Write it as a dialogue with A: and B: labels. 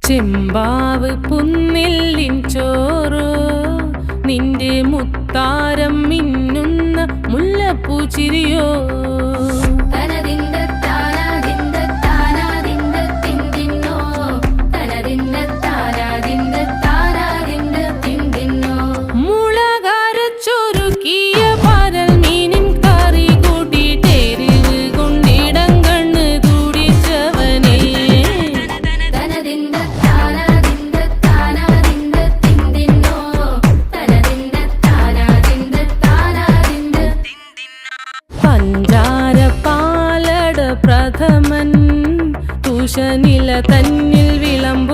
A: ചെമ്പാവ് പുന്നില്ലിൻ ചോറോ നിന്റെ മുത്താരം മിന്നുന്ന മുല്ലപ്പൂച്ചിരിയോ പഞ്ചാരപ്പാലട പ്രഥമൻ തുഷനില തന്നിൽ വിളമ്പു